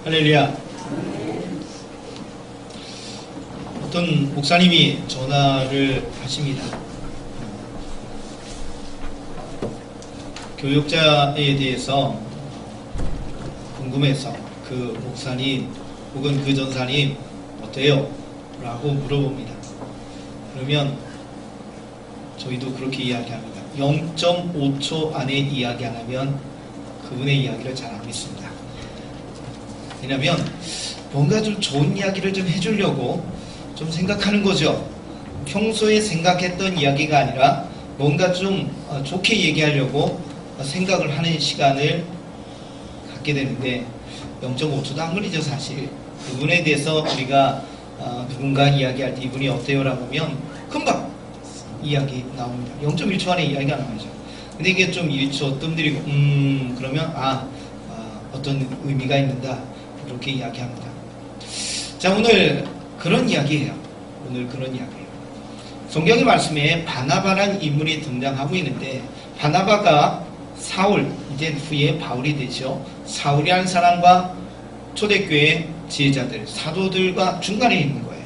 할렐루야. 어떤 목사님이 전화를 하십니다. 교역자에 대해서 궁금해서 그 목사님 혹은 그 전사님 어때요? 라고 물어봅니다. 그러면 저희도 그렇게 이야기합니다. 0.5초 안에 이야기 안 하면 그분의 이야기를 잘 안 믿습니다. 왜냐면 뭔가 좀 좋은 이야기를 좀 해주려고 좀 생각하는 거죠. 평소에 생각했던 이야기가 아니라 뭔가 좀 좋게 얘기하려고 생각을 하는 시간을 갖게 되는데 0.5초도 안 걸리죠. 사실 그분에 대해서 우리가 누군가 이야기할 때 이분이 어때요? 라고 하면 금방 이야기 나옵니다. 0.1초 안에 이야기가 나오죠. 근데 이게 좀 1초 뜸들이고 그러면 어떤 의미가 있는다 그렇게 이야기합니다. 자, 오늘 그런 이야기예요. 성경의 말씀에 바나바라는 인물이 등장하고 있는데, 바나바가 사울, 이제 후에 바울이 되죠. 사울이라는 사람과 초대교회 지혜자들, 사도들과 중간에 있는 거예요.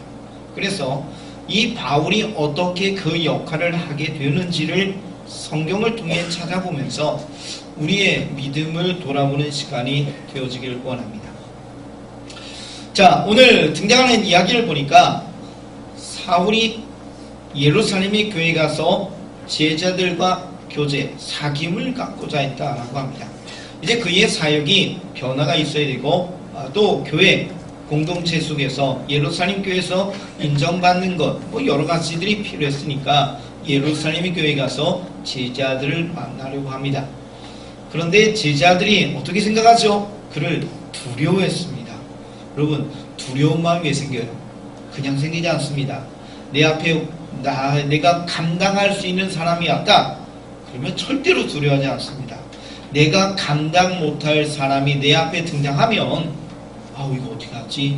그래서 이 바울이 어떻게 그 역할을 하게 되는지를 성경을 통해 찾아보면서 우리의 믿음을 돌아보는 시간이 되어지길 원합니다. 자, 오늘 등장하는 이야기를 보니까 사울이 예루살렘의 교회에 가서 제자들과 교제, 사귐을 갖고자 했다라고 합니다. 이제 그의 사역이 변화가 있어야 되고 또 교회 공동체 속에서 예루살렘 교회에서 인정받는 것 여러 가지들이 필요했으니까 예루살렘의 교회에 가서 제자들을 만나려고 합니다. 그런데 제자들이 어떻게 생각하죠? 그를 두려워했습니다. 여러분, 두려운 마음이 왜 생겨요? 그냥 생기지 않습니다. 내 앞에 내가 감당할 수 있는 사람이 왔다. 그러면 절대로 두려워하지 않습니다. 내가 감당 못할 사람이 내 앞에 등장하면 이거 어떻게 하지?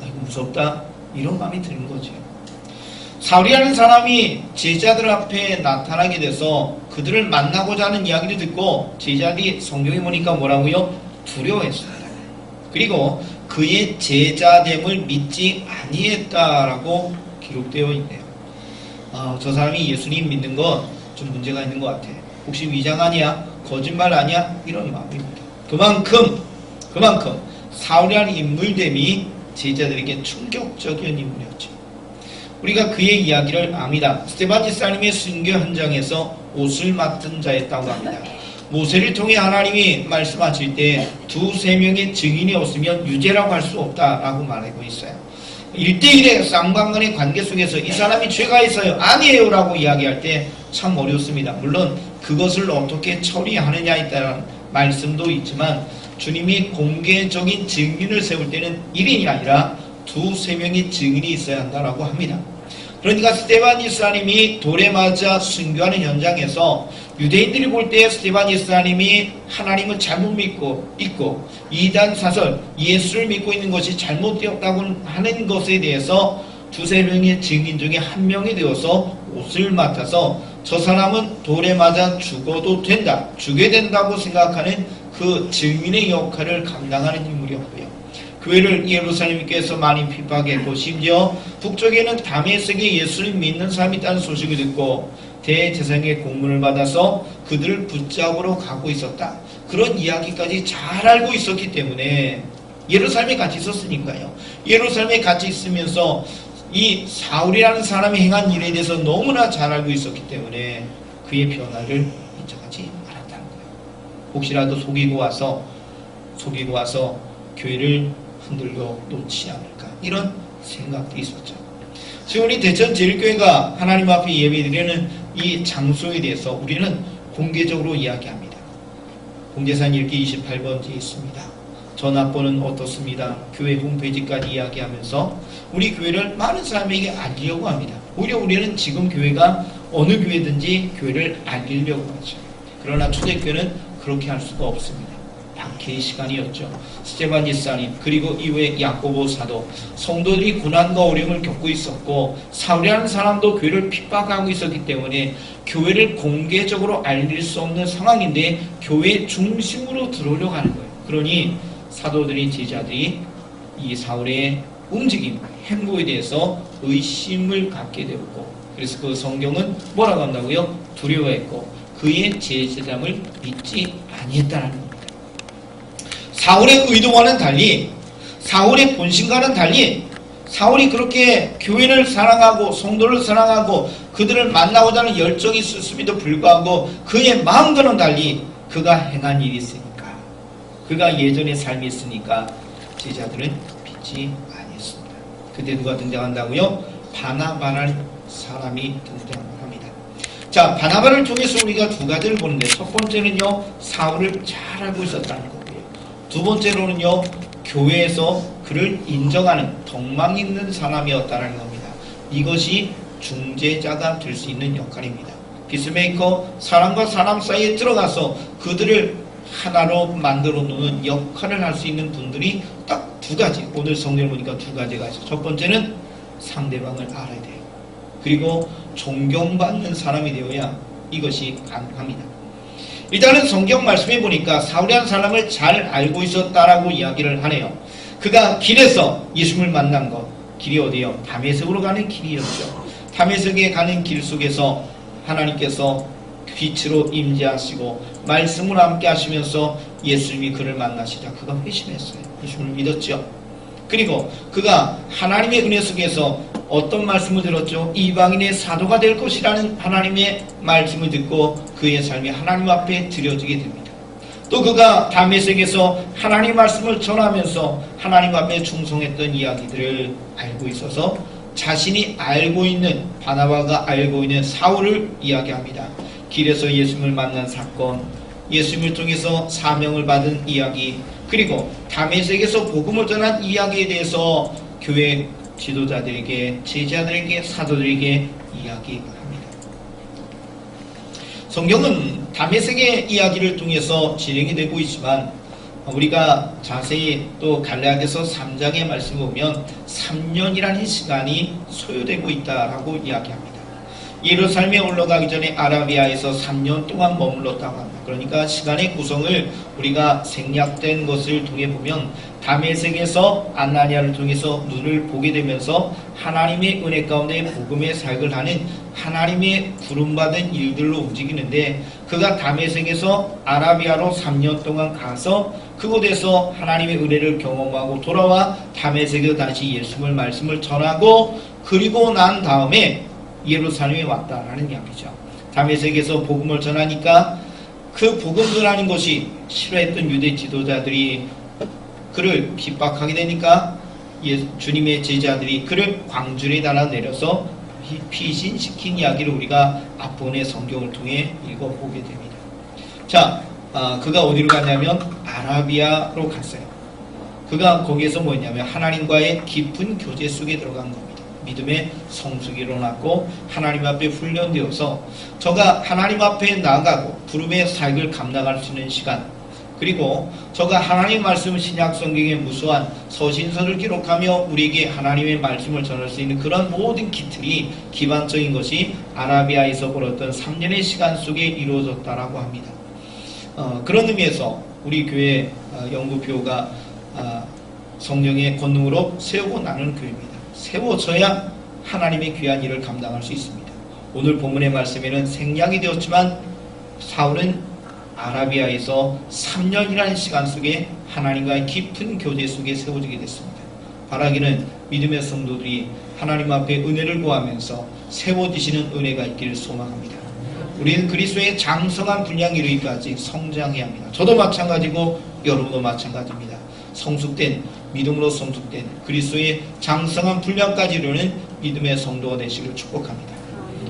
이거 무섭다. 이런 마음이 드는 거죠. 사울이라는 사람이 제자들 앞에 나타나게 돼서 그들을 만나고자 하는 이야기를 듣고 제자들이 성경에 보니까 뭐라고요? 두려워했습니다. 그리고 그의 제자됨을 믿지 아니했다라고 기록되어 있네요. 저 사람이 예수님 믿는 건 좀 문제가 있는 것 같아. 혹시 위장 아니야? 거짓말 아니야? 이런 마음입니다. 그만큼 사울이라는 인물됨이 제자들에게 충격적인 인물이었죠. 우리가 그의 이야기를 압니다. 스데반 집사님의 순교 현장에서 옷을 맡은 자였다고 합니다. 모세를 통해 하나님이 말씀하실 때 2-3명의 증인이 없으면 유죄라고 할 수 없다라고 말하고 있어요. 1대1의 쌍방간의 관계 속에서 이 사람이 죄가 있어요, 아니에요 라고 이야기할 때 참 어렵습니다. 물론 그것을 어떻게 처리하느냐에 따른 말씀도 있지만 주님이 공개적인 증인을 세울 때는 1인이 아니라 2-3명의 증인이 있어야 한다라고 합니다. 그러니까 스데반 집사님이 돌에 맞아 순교하는 현장에서 유대인들이 볼 때 스데반 집사님이 하나님을 잘못 믿고 있고 이단 사설 예수를 믿고 있는 것이 잘못되었다고 하는 것에 대해서 2-3명의 증인 중에 한 명이 되어서 옷을 맡아서 저 사람은 돌에 맞아 죽어도 된다, 죽게 된다고 생각하는 그 증인의 역할을 감당하는 인물이었고요. 교회를 예루살렘 교회에서 많이 핍박했고 심지어 북쪽에는 다메섹에 예수를 믿는 사람이 있다는 소식을 듣고 대제사장의 공문을 받아서 그들을 붙잡으러 가고 있었다. 그런 이야기까지 잘 알고 있었기 때문에 예루살렘에 같이 있었으니까요. 예루살렘에 같이 있으면서 이 사울이라는 사람이 행한 일에 대해서 너무나 잘 알고 있었기 때문에 그의 변화를 인정하지 않았다는 거예요. 혹시라도 속이고 와서 교회를 흔들려 놓지 않을까, 이런 생각도 있었죠. 지금 우리 대천제일교회가 하나님 앞에 예배드리는 이 장소에 대해서 우리는 공개적으로 이야기합니다. 공제산 읽기 28번지에 있습니다. 전화번호는 어떻습니다. 교회 홈페이지까지 이야기하면서 우리 교회를 많은 사람에게 알리려고 합니다. 오히려 우리는 지금 교회가 어느 교회든지 교회를 알리려고 하죠. 그러나 초대교회는 그렇게 할 수가 없습니다. 박해의 시간이었죠. 스데반 집사님 그리고 이후에 야고보 사도, 성도들이 고난과 어려움을 겪고 있었고 사울이라는 사람도 교회를 핍박하고 있었기 때문에 교회를 공개적으로 알릴 수 없는 상황인데 교회 중심으로 들어오려고 하는 거예요. 그러니 사도들이 제자들이 이 사울의 움직임, 행보에 대해서 의심을 갖게 되었고, 그래서 그 성경은 뭐라고 한다고요? 두려워했고 그의 제자됨을 믿지 아니했다는 겁니다. 사울의 의도와는 달리, 사울의 본심과는 달리, 사울이 그렇게 교회를 사랑하고 성도를 사랑하고 그들을 만나고자 하는 열정이 있었음에도 불구하고 그의 마음과는 달리 그가 행한 일이 있으니까, 그가 예전의 삶이 있으니까 제자들은 믿지 아니했습니다. 그때 누가 등장한다고요? 바나바라는 사람이 등장합니다. 자, 바나바를 통해서 우리가 두 가지를 보는데, 첫 번째는요, 사울을 잘 알고 있었다는 거고요. 두 번째로는요, 교회에서 그를 인정하는 덕망 있는 사람이었다는 겁니다. 이것이 중재자가 될 수 있는 역할입니다. 피스메이커, 사람과 사람 사이에 들어가서 그들을 하나로 만들어 놓는 역할을 할 수 있는 분들이 딱 두 가지, 오늘 성경을 보니까 두 가지가 있어요. 첫 번째는 상대방을 알아야 돼요. 그리고 존경받는 사람이 되어야 이것이 가능합니다. 일단은 성경 말씀해 보니까 사울이라는 사람을 잘 알고 있었다라고 이야기를 하네요. 그가 길에서 예수님을 만난 것, 길이 어디요? 다메섹으로 가는 길이었죠. 다메섹에 가는 길 속에서 하나님께서 빛으로 임재하시고 말씀을 함께 하시면서 예수님이 그를 만나시자 그가 회심했어요. 예수님을 믿었죠. 그리고 그가 하나님의 은혜 속에서 어떤 말씀을 들었죠? 이방인의 사도가 될 것이라는 하나님의 말씀을 듣고 그의 삶이 하나님 앞에 드려지게 됩니다. 또 그가 다메섹에서 하나님 말씀을 전하면서 하나님 앞에 충성했던 이야기들을 알고 있어서 자신이 알고 있는, 바나바가 알고 있는 사울을 이야기합니다. 길에서 예수님을 만난 사건, 예수님을 통해서 사명을 받은 이야기, 그리고 다메섹에서 복음을 전한 이야기에 대해서 교회 지도자들에게, 제자들에게, 사도들에게 이야기합니다. 성경은 다메섹의 이야기를 통해서 진행이 되고 있지만 우리가 자세히 또 갈라디아서 3장의 말씀을 보면 3년이라는 시간이 소요되고 있다라고 이야기합니다. 예루살렘에 올라가기 전에 아라비아에서 3년 동안 머물렀다고 합니다. 그러니까 시간의 구성을 우리가 생략된 것을 통해 보면 다메섹에서 아나니아를 통해서 눈을 보게 되면서 하나님의 은혜 가운데 복음의 사역을 하는 하나님의 부름받은 일들로 움직이는데, 그가 다메섹에서 아라비아로 3년 동안 가서 그곳에서 하나님의 은혜를 경험하고 돌아와 다메섹에 다시 예수님의 말씀을 전하고 그리고 난 다음에 예루살렘에 왔다라는 이야기죠. 다메섹에서 복음을 전하니까 그 복음 전하는 것이 싫어했던 유대 지도자들이 그를 핍박하게 되니까 주님의 제자들이 그를 광주리에 달아 내려서 피신시킨 이야기를 우리가 앞부분의 성경을 통해 읽어보게 됩니다. 자, 그가 어디로 갔냐면 아라비아로 갔어요. 그가 거기에서 뭐였냐면 하나님과의 깊은 교제 속에 들어간 겁니다. 믿음의 성숙이 일어났고 하나님 앞에 훈련되어서 저가 하나님 앞에 나아가고 부름의 사역을 감당할 수 있는 시간, 그리고 저가 하나님의 말씀, 신약 성경의 무수한 서신서를 기록하며 우리에게 하나님의 말씀을 전할 수 있는 그런 모든 기틀이, 기반적인 것이 아라비아에서 벌었던 3년의 시간 속에 이루어졌다라고 합니다. 그런 의미에서 우리 교회 영구표가 성령의 권능으로 세우고 나는 교회입니다. 세워져야 하나님의 귀한 일을 감당할 수 있습니다. 오늘 본문의 말씀에는 생략이 되었지만 사울은 아라비아에서 3년이라는 시간 속에 하나님과의 깊은 교제 속에 세워지게 됐습니다. 바라기는 믿음의 성도들이 하나님 앞에 은혜를 구하면서 세워지시는 은혜가 있기를 소망합니다. 우리는 그리스도의 장성한 분량에 이르기까지 성장해야 합니다. 저도 마찬가지고 여러분도 마찬가지입니다. 성숙된, 믿음으로 성숙된 그리스도의 장성한 분량까지 이르는 믿음의 성도가 되시기를 축복합니다.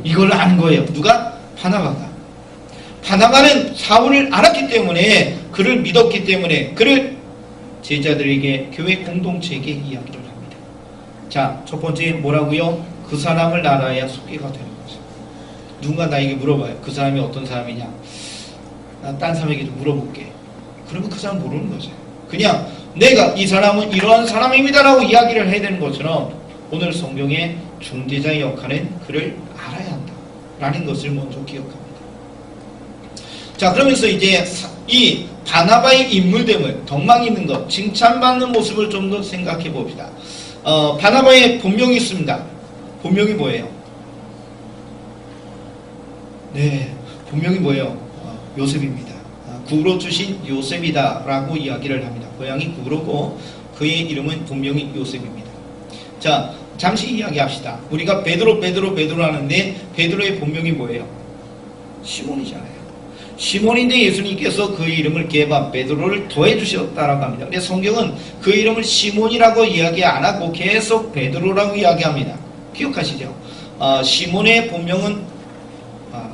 이걸 아는 거예요. 누가? 바나바가. 바나바는 사울을 알았기 때문에, 그를 믿었기 때문에 그를 제자들에게, 교회 공동체에게 이야기를 합니다. 자, 첫 번째 뭐라고요? 그 사람을 알아야 소개가 되는 거죠. 누군가 나에게 물어봐요. 그 사람이 어떤 사람이냐? 난 딴 사람에게도 물어볼게. 그러면 그 사람 모르는 거죠. 그냥 내가 이 사람은 이러한 사람입니다라고 이야기를 해야 되는 것처럼 오늘 성경의 중재자의 역할은 그를 알아야 한다라는 것을 먼저 기억합니다. 자, 그러면서 이제 이 바나바의 인물됨을, 덕망 있는 것, 칭찬받는 모습을 좀 더 생각해 봅시다. 바나바의 본명이 있습니다. 본명이 뭐예요? 네, 본명이 뭐예요? 요셉입니다. 구로 주신 요셉이다 라고 이야기를 합니다. 고향이 구로고 그의 이름은 본명이 요셉입니다. 자, 잠시 이야기합시다. 우리가 베드로 하는데 베드로의 본명이 뭐예요? 시몬이잖아요. 시몬인데 예수님께서 그의 이름을 개바 베드로를 더해 주셨다라고 합니다. 근데 성경은 그 이름을 시몬이라고 이야기 안 하고 계속 베드로라고 이야기합니다. 기억하시죠? 시몬의 본명은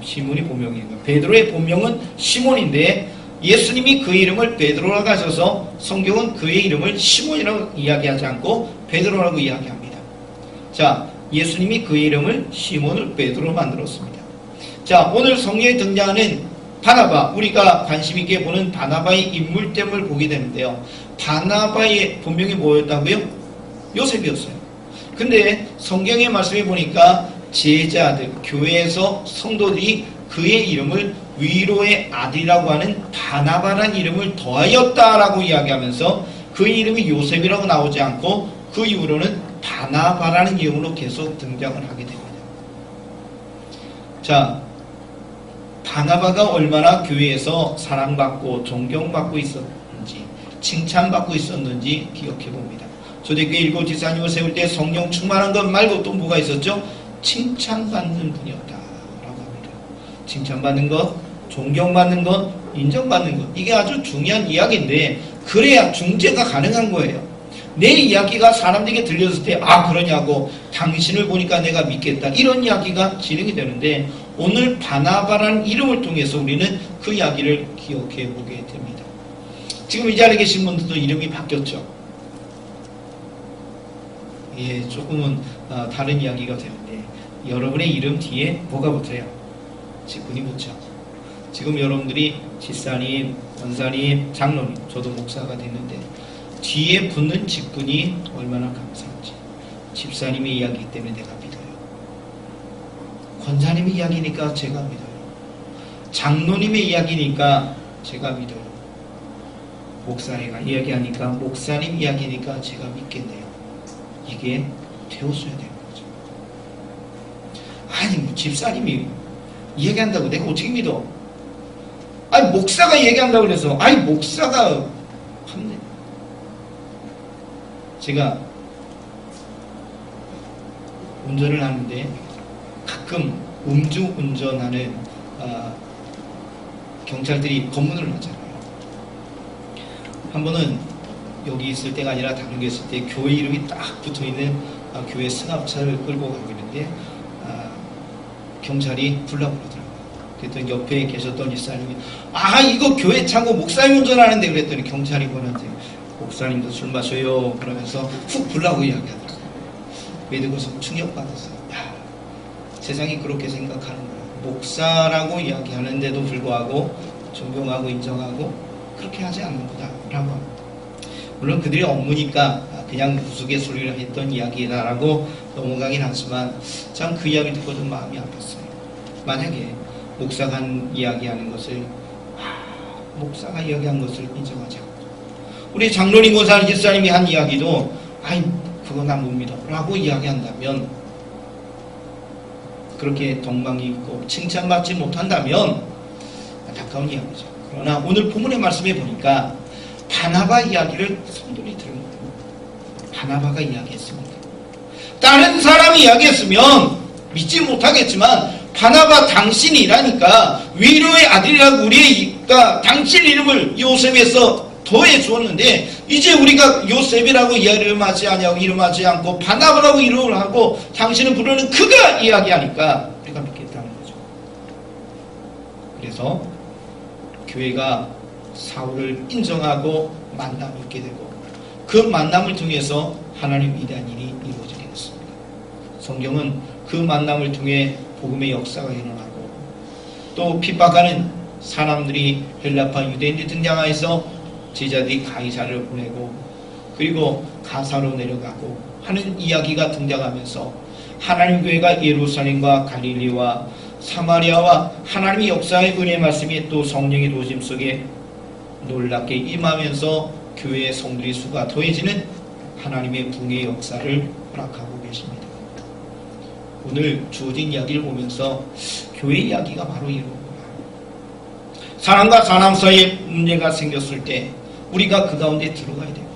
시몬이 본명이에요. 베드로의 본명은 시몬인데 예수님이 그 이름을 베드로라고 하셔서 성경은 그의 이름을 시몬이라고 이야기하지 않고 베드로라고 이야기합니다. 자, 예수님이 그의 이름을 시몬을 베드로로 만들었습니다. 자, 오늘 성경에 등장하는 바나바, 우리가 관심 있게 보는 바나바의 인물됨을 보게 되는데요. 바나바의 본명이 뭐였다고요? 요셉이었어요. 근데 성경의 말씀에 보니까 제자들, 교회에서 성도들이 그의 이름을 위로의 아들이라고 하는 바나바라는 이름을 더하였다라고 이야기하면서 그의 이름이 요셉이라고 나오지 않고 그 이후로는 바나바라는 이름으로 계속 등장을 하게 됩니다. 자, 바나바가 얼마나 교회에서 사랑받고 존경받고 있었는지, 칭찬받고 있었는지 기억해 봅니다. 초대교회 일곱 지사님을 세울 때 성령 충만한 것 말고 또 뭐가 있었죠? 칭찬받는 분이었다라고 합니다. 칭찬받는 것, 존경받는 것, 인정받는 것, 이게 아주 중요한 이야기인데 그래야 중재가 가능한 거예요. 내 이야기가 사람들에게 들렸을 때 그러냐고, 당신을 보니까 내가 믿겠다, 이런 이야기가 진행이 되는데 오늘 바나바라는 이름을 통해서 우리는 그 이야기를 기억해 보게 됩니다. 지금 이 자리에 계신 분들도 이름이 바뀌었죠. 예, 조금은 다른 이야기가 되는데 여러분의 이름 뒤에 뭐가 붙어요? 직분이 붙죠. 지금 여러분들이 집사님, 권사님, 장로님, 저도 목사가 됐는데 뒤에 붙는 직분이 얼마나 감사한지. 집사님의 이야기 때문에 내가 믿어요. 권사님의 이야기니까 제가 믿어요. 장로님의 이야기니까 제가 믿어요. 목사가 이야기하니까, 목사님 이야기니까 제가 믿겠네요. 이게 되었어야 되는 거죠. 아니, 뭐 집사님이 이야기한다고 내가 어떻게 믿어? 아니, 목사가 얘기한다고 그래서, 아니, 목사가 하면, 제가 운전을 하는데 가끔 음주 운전하는 경찰들이 검문을 하잖아요. 한 번은 여기 있을 때가 아니라 다른 게 있을 때 교회 이름이 딱 붙어있는 교회 승합차를 끌고 가고 있는데 경찰이 불러고 그러더라고요. 그랬더니 옆에 계셨던 집사님이 이거 교회 차고 목사님 운전하는데, 그랬더니 경찰이 보는데 목사님도 술 마셔요 그러면서 훅 불라고 이야기하더라고요. 믿고서 충격받았어요. 세상이 그렇게 생각하는 거예요. 목사라고 이야기하는데도 불구하고 존경하고 인정하고 그렇게 하지 않는구나 라고 합니다. 물론 그들이 업무니까 그냥 우스갯소리를 했던 이야기다라고 넘어가긴 하지만 참 그 이야기 듣고 좀 마음이 아팠어요. 만약에 목사가 이야기하는 것을 목사가 이야기한 것을 인정하지 않고 우리 장로님, 권사님, 집사님이 한 이야기도 그거 난 못 믿어 라고 이야기한다면, 그렇게 덕망이 있고 칭찬받지 못한다면 안타까운 이야기죠. 그러나 오늘 본문의 말씀에 보니까 바나바 이야기를 성도들이 들은 거예요. 바나바가 이야기했습니다. 다른 사람이 이야기했으면 믿지 못하겠지만 바나바 당신이라니까, 위로의 아들이라고 우리가 당신 이름을 요셉에서 더해 주었는데 이제 우리가 요셉이라고 이름하지 아니하고 이름하지 않고 바나바라고 이름을 하고 당신은 부르는 그가 이야기하니까 우리가 믿겠다는 거죠. 그래서 교회가 사울을 인정하고 만남을 있게 되고 그 만남을 통해서 하나님 위대한 일이 이루어지게 됐습니다. 성경은 그 만남을 통해 복음의 역사가 일어나고 또 핍박하는 사람들이 헬라파 유대인들이 등장하여서 제자들이 가이사를 보내고 그리고 가사로 내려가고 하는 이야기가 등장하면서 하나님 교회가 예루살렘과 갈릴리와 사마리아와 하나님의 역사의 은혜의 말씀이 또 성령의 도심 속에 놀랍게 임하면서 교회의 성도의 수가 더해지는 하나님의 붕의 역사를 허락하고 계십니다. 오늘 주어진 이야기를 보면서 교회 이야기가 바로 이러구나. 사람과 사람 사이에 문제가 생겼을 때 우리가 그 가운데 들어가야 되고요.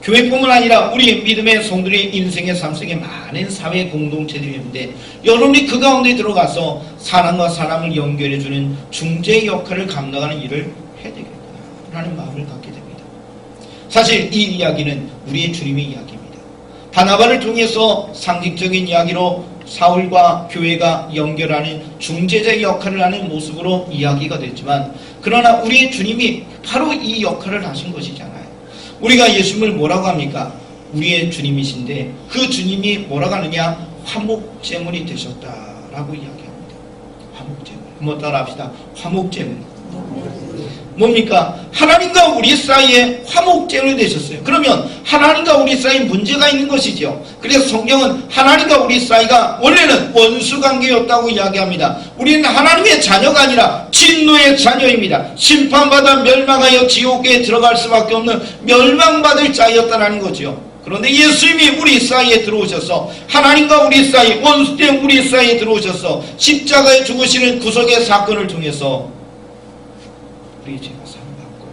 교회뿐만 아니라 우리 믿음의 성도들의 인생의 삶 속에 많은 사회 공동체들이 있는데 여러분이 그 가운데 들어가서 사람과 사람을 연결해주는 중재 역할을 감당하는 일을 해야 되겠구나라는 마음을 갖게 됩니다. 사실 이 이야기는 우리의 주님의 이야기입니다. 바나바를 통해서 상징적인 이야기로 사울과 교회가 연결하는 중재자 역할을 하는 모습으로 이야기가 됐지만 그러나 우리의 주님이 바로 이 역할을 하신 것이잖아요. 우리가 예수님을 뭐라고 합니까? 우리의 주님이신데 그 주님이 뭐라고 하느냐? 화목제물이 되셨다라고 이야기합니다. 화목제물. 한번 따라합시다. 화목제물. 뭡니까? 하나님과 우리 사이에 화목제물이 되셨어요. 그러면 하나님과 우리 사이에 문제가 있는 것이죠. 그래서 성경은 하나님과 우리 사이가 원래는 원수관계였다고 이야기합니다. 우리는 하나님의 자녀가 아니라 진노의 자녀입니다. 심판받아 멸망하여 지옥에 들어갈 수밖에 없는 멸망받을 자였다는 거죠. 그런데 예수님이 우리 사이에 들어오셔서 하나님과 우리 사이, 원수된 우리 사이에 들어오셔서 십자가에 죽으시는 구속의 사건을 통해서 우리 죄가 사함받고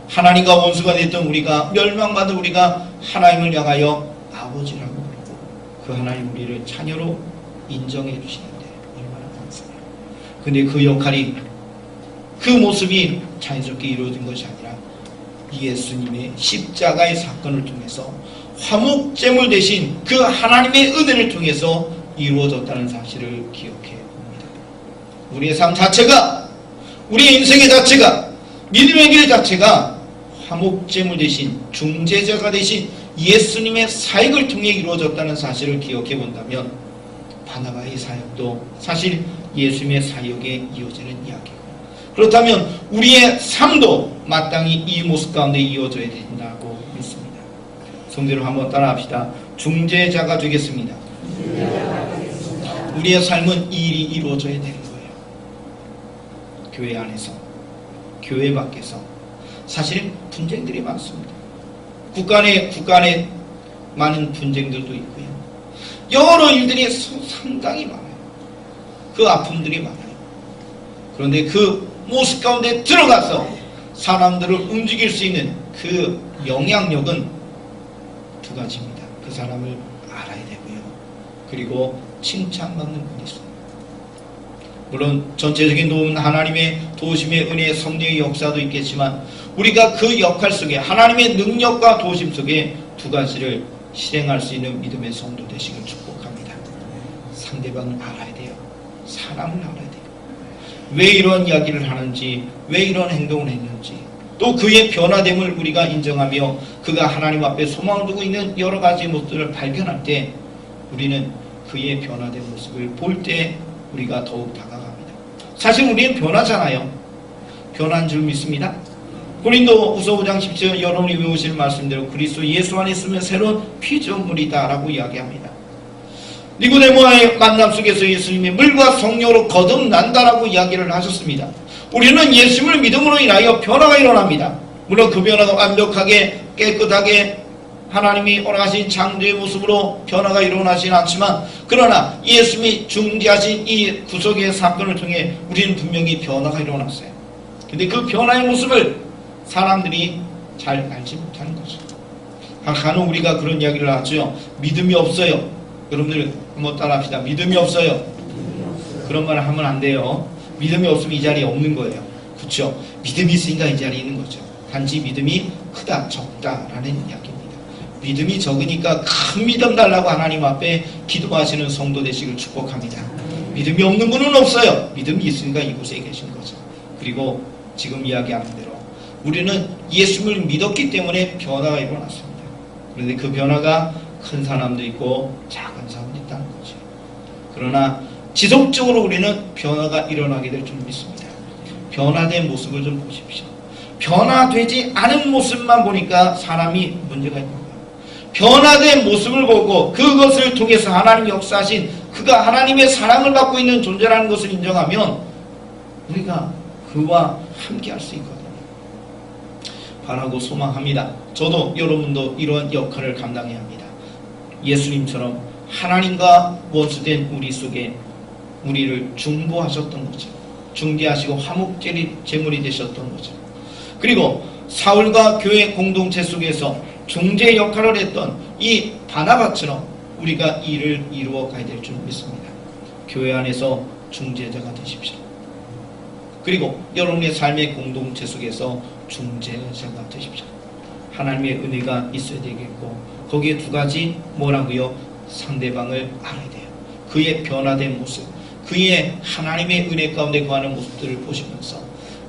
하나님과 원수가 됐던 우리가 멸망받은 우리가 하나님을 향하여 아버지라고 부르고 그 하나님 우리를 자녀로 인정해 주시는데 얼마나 감사해요. 근데 그 역할이 그 모습이 자연스럽게 이루어진 것이 아니라 예수님의 십자가의 사건을 통해서 화목제물 대신 그 하나님의 은혜를 통해서 이루어졌다는 사실을 기억해 봅니다. 우리의 삶 자체가 우리의 인생의 자체가 믿음의 길 자체가 화목제물 대신 중재자가 대신 예수님의 사역을 통해 이루어졌다는 사실을 기억해 본다면 바나바의 사역도 사실 예수님의 사역에 이어지는 이야기고 그렇다면 우리의 삶도 마땅히 이 모습 가운데 이어져야 된다고 믿습니다. 성대로 한번 따라합시다. 중재자가 되겠습니다. 우리의 삶은 이 일이 이루어져야 되는 거예요. 교회 안에서, 교회 밖에서 사실은 분쟁들이 많습니다. 국간에 많은 분쟁들도 있고요. 여러 일들이 상당히 많아요. 그 아픔들이 많아요. 그런데 그 모습 가운데 들어가서 사람들을 움직일 수 있는 그 영향력은 두 가지입니다. 그 사람을 알아야 되고요. 그리고 칭찬받는 분이 있습니다. 물론 전체적인 도움은 하나님의 도우심의 은혜의 성령의 역사도 있겠지만 우리가 그 역할 속에 하나님의 능력과 도우심 속에 두 가지를 실행할 수 있는 믿음의 성도 되시길 축복합니다. 상대방을 알아야 돼요. 사람을 알아야 돼요. 왜 이런 이야기를 하는지, 왜 이런 행동을 했는지, 또 그의 변화됨을 우리가 인정하며 그가 하나님 앞에 소망을 두고 있는 여러 가지 모습들을 발견할 때 우리는 그의 변화된 모습을 볼 때 우리가 더욱 다가갑니다. 사실 우리는 변하잖아요. 변한 줄 믿습니다. 고린도후서 5장 17절 여러분이 외우실 말씀대로 그리스도 예수 안에 있으면 새로운 피조물이다 라고 이야기합니다. 니고데모와의 만남 속에서 예수님이 물과 성령으로 거듭난다라고 이야기를 하셨습니다. 우리는 예수님을 믿음으로 인하여 변화가 일어납니다. 물론 그 변화가 완벽하게 깨끗하게 하나님이 허락하신 창조의 모습으로 변화가 일어나진 않지만 그러나 예수님이 중재하신 이 구속의 사건을 통해 우리는 분명히 변화가 일어났어요. 근데 그 변화의 모습을 사람들이 잘 알지 못하는 거죠. 간혹 우리가 그런 이야기를 하죠. 믿음이 없어요. 여러분들 한번 따라합시다. 믿음이 없어요. 그런 말을 하면 안 돼요. 믿음이 없으면 이 자리에 없는 거예요. 그렇죠? 믿음이 있으니까 이 자리에 있는 거죠. 단지 믿음이 크다, 적다라는 이야기입니다. 믿음이 적으니까 큰 믿음 달라고 하나님 앞에 기도하시는 성도 되시길 축복합니다. 믿음이 없는 분은 없어요. 믿음이 있으니까 이곳에 계신 거죠. 그리고 지금 이야기하는 대로 우리는 예수님을 믿었기 때문에 변화가 일어났습니다. 그런데 그 변화가 큰 사람도 있고 작은 사람도 있다는 거죠. 그러나 지속적으로 우리는 변화가 일어나게 될 줄 믿습니다. 변화된 모습을 좀 보십시오. 변화되지 않은 모습만 보니까 사람이 문제가 있는 거예요. 변화된 모습을 보고 그것을 통해서 하나님 역사하신 그가 하나님의 사랑을 받고 있는 존재라는 것을 인정하면 우리가 그와 함께 할 수 있거든요. 바라고 소망합니다. 저도 여러분도 이러한 역할을 감당해야 합니다. 예수님처럼 하나님과 원수된 우리 속에 우리를 중보하셨던 거죠. 중재하시고 화목제물이 되셨던 거죠. 그리고 사울과 교회 공동체 속에서 중재 역할을 했던 이 바나바처럼 우리가 일을 이루어 가야 될 줄 믿습니다. 교회 안에서 중재자가 되십시오. 그리고 여러분의 삶의 공동체 속에서 중재자가 되십시오. 하나님의 은혜가 있어야 되겠고, 거기에 두 가지 뭐라고요? 상대방을 알아야 돼요. 그의 변화된 모습, 그의 하나님의 은혜 가운데 거하는 모습들을 보시면서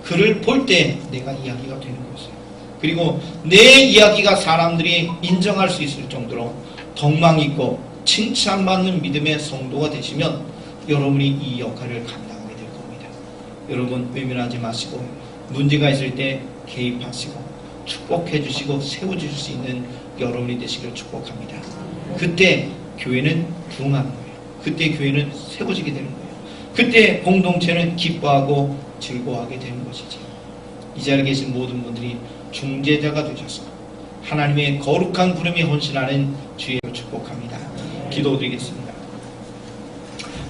그를 볼 때 내가 이야기가 되는 것이에요. 그리고 내 이야기가 사람들이 인정할 수 있을 정도로 덕망 있고 칭찬받는 믿음의 성도가 되시면 여러분이 이 역할을 감당하게 될 겁니다. 여러분 외면하지 마시고 문제가 있을 때 개입하시고 축복해 주시고 세워주실 수 있는 여러분이 되시길 축복합니다. 그때 교회는 부흥하는 거예요. 그때 교회는 세워지게 되는 거예요. 그때 공동체는 기뻐하고 즐거워하게 되는 것이지. 이 자리에 계신 모든 분들이 중재자가 되셔서 하나님의 거룩한 부름에 헌신하는 주의를 축복합니다. 기도드리겠습니다.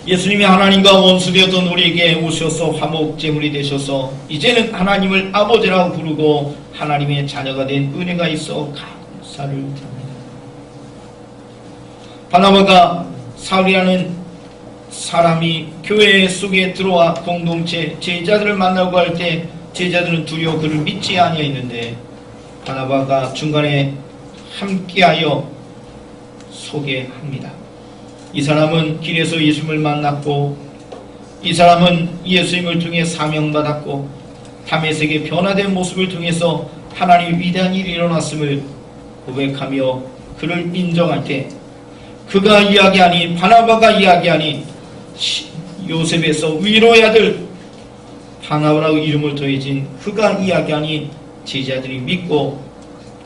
예수님이 하나님과 원수되었던 우리에게 오셔서 화목제물이 되셔서 이제는 하나님을 아버지라고 부르고 하나님의 자녀가 된 은혜가 있어 감사를 드립니다. 바나바가 사울이라는 사람이 교회 속에 들어와 공동체 제자들을 만나고 할 때 제자들은 두려워 그를 믿지 아니하였는데 바나바가 중간에 함께하여 소개합니다. 이 사람은 길에서 예수님을 만났고 이 사람은 예수님을 통해 사명받았고 다메섹의 변화된 모습을 통해서 하나님의 위대한 일이 일어났음을 고백하며 그를 인정할 때 그가 이야기하니 바나바가 이야기하니 요셉에서 위로의 아들 바나바라고 이름을 더해진 그가 이야기하니 제자들이 믿고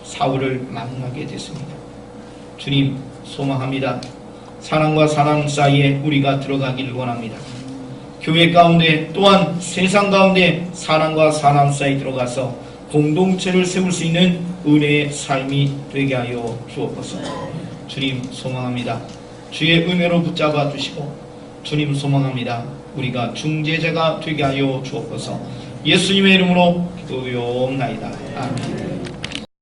사울을 만나게 됐습니다. 주님 소망합니다. 사람과 사람 사이에 우리가 들어가기를 원합니다. 교회 가운데 또한 세상 가운데 사람과 사람 사이에 들어가서 공동체를 세울 수 있는 은혜의 삶이 되게 하여 주옵소서. 주님 소망합니다. 주의 은혜로 붙잡아 주시고 주님 소망합니다. 우리가 중재자가 되게 하여 주옵소서. 예수님의 이름으로 기도하옵나이다. 아멘.